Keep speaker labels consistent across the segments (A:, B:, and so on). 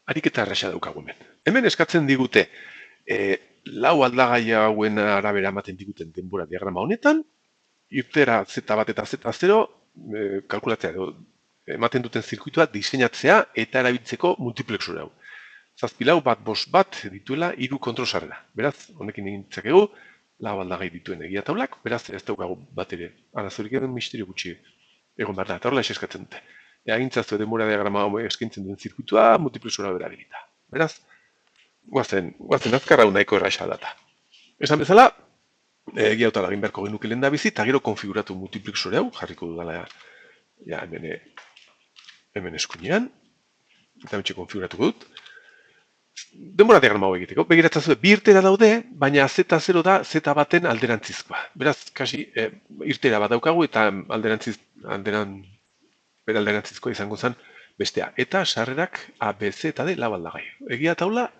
A: ariketa erraza daukagu hemen. Hemen eskatzen digute lau aldagai hauen arabera ematen diguten denbora diagrama honetan, irtera Z1 eta Z0 kalkulatzea edo ematen duten zirkuitua diseinatzea eta erabiltzeko multiplexure hau. 7 lau bat bost bat dituela 3 kontrol sarrera. Beraz, honekin egin ditzakegu lau aldagai dituen egia taulak, beraz ez daukagu bat ere arazorik edo misterio gutxi egon behar da, eta horrela eskatzen dute. Egintzazue denbora diagrama hau eskaintzen duen zirkuitua multiplexure hau erabilita. Beraz, guazen azkar hau nahiko erraxa data. Esan bezala, egia hau egin beharko genuke lehen da bizi, eta gero konfiguratu multiplexure hau, jarriko dudala hemen eskuinean, eta hemen konfiguratuko dut. Denbora diagrama hau egiteko, begiratzen bi irtera daude, baina Z0 da Z1 alderantzizkoa. Beraz, kasi irtera bat daukagu eta bere alderantzizkoa izango zen bestea. Eta sarrerak A, B, Z eta D lau aldagai. Egia taula,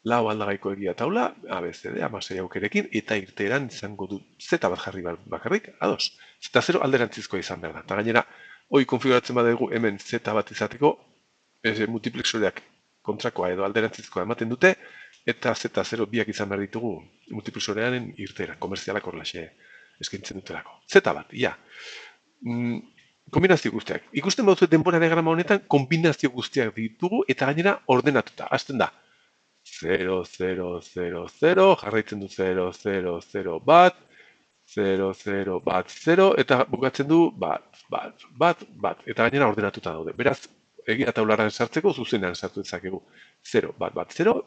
A: lau aldagaiko egia taula, A, B, Z, D, 16 aukerekin, eta irteran izango du Z bat jarri bakarrik, ados. Z0 alderantzizkoa izan behar da. Eta gainera, hoi konfiguratzen badegu hemen Z bat izateko, multiplexoreak kontrakoa edo alderantzizkoa ematen dute, eta Z0 biak izan behar ditugu multiplexorearen irtera, komerzialak horrelaxe eskaintzen dutelako. Z bat, ja. Kombinazio guztiak. Ikusten baduzu denbora diagrama honetan, kombinazio guztiak ditugu eta gainera ordenatuta. Hasten da. 0, 0, 0, 0, jarraitzen du 0, 0, 0, bat, 0, 0, bat, 0, eta bukatzen du bat, bat, bat, bat, eta gainera ordenatuta daude. Beraz, egia taulara sartzeko zuzenean sartu dezakegu 0, bat, bat, 0,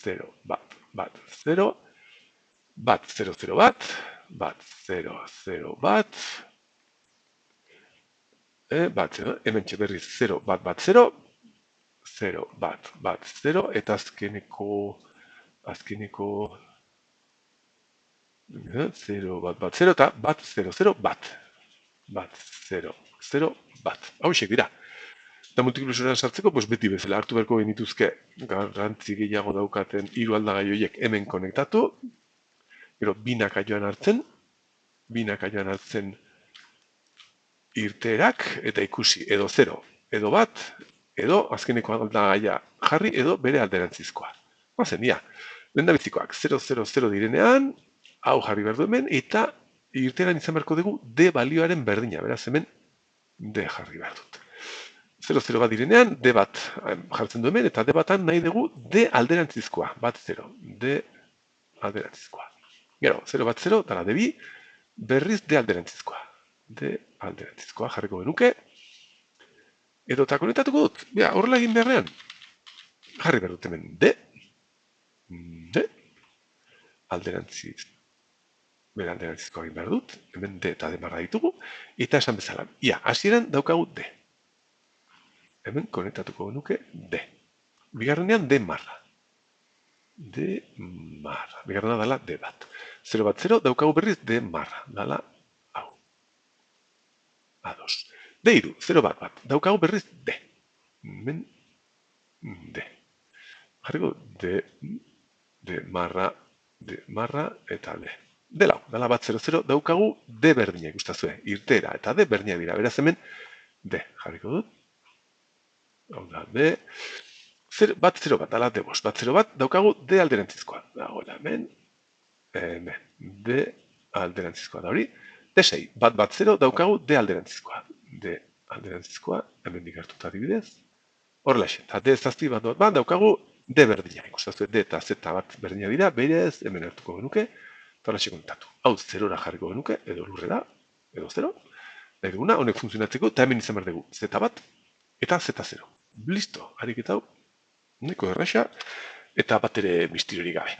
A: 0, bat, bat, 0, bat, 0, 0, bat, bat, 0, 0, bat, bat, hemen berriz 0, bat, bat, 0, 0, bat, bat, 0, eta azkeneko 0, bat, bat, 0, eta bat, 0, 0, bat, bat, 0, 0, bat. Hau isek dira. Eta multiplexorean sartzeko, beti bezala hartu beharko genituzke garrantzi gehiago daukaten 3 aldagai horiek hemen konektatu, gero binakaioan hartzen irteerak, eta ikusi edo 0, edo bat, edo azkeneko aldagaia jarri, edo bere alderantzizkoa. Bazen, ia, lehen da bizikoak, 0, 0, 0 direnean, hau jarri behar du hemen, eta irteeran izan beharko dugu D balioaren berdina, beraz hemen D jarri behar dut. 0, 0 bat direnean, D bat jartzen du hemen, eta D batan nahi dugu D alderantzizkoa, bat 0, D alderantzizkoa. Gero, 0 bat 0, dara D bi, berriz D alderantzizkoa. D alderantzizkoa jarriko genuke. Edo eta konektatuko dut, horrela egin beharrean. Jarri behar dut hemen D, bere alderantzizkoa egin behar dut, hemen D eta D marra ditugu, eta esan bezala, hasieran daukagu D. Hemen konektatuko genuke D. Bigarrenean D marra. D marra. Bigarrena dala D bat. 0 bat 0 daukagu berriz D marra. Dala hau. A2. D2. 0 bat bat. Daukagu berriz D. Hemen D. Jarriko D marra eta D. D lau. Dala bat 0 0 daukagu D berdina ikustazue. Irtera eta D berdina dira. Beraz hemen D. Jarriko dut. Hau da, D, bat 0 bat, ala D bost, bat 0 bat, daukagu D alderantzizkoa. Dagoela, hemen, D alderantzizkoa da hori. D6, bat 0, daukagu D alderantzizkoa. D alderantzizkoa, hemen dikartuta adibidez. Horrela xe, eta D zazpi bat daukagu D berdina. Ikustazue D eta Z bat berdina dira, berez hemen hartuko genuke, eta horrela xe kontatu. Hau, 0ra jarriko genuke, edo lurrera, edo 0. Nahi duguna, honek funtzionatzeko, eta hemen izan behar dugu Z bat, eta Z0. Listo, harik eta hau, neko erraxa, eta bat ere mistiriorik gabe.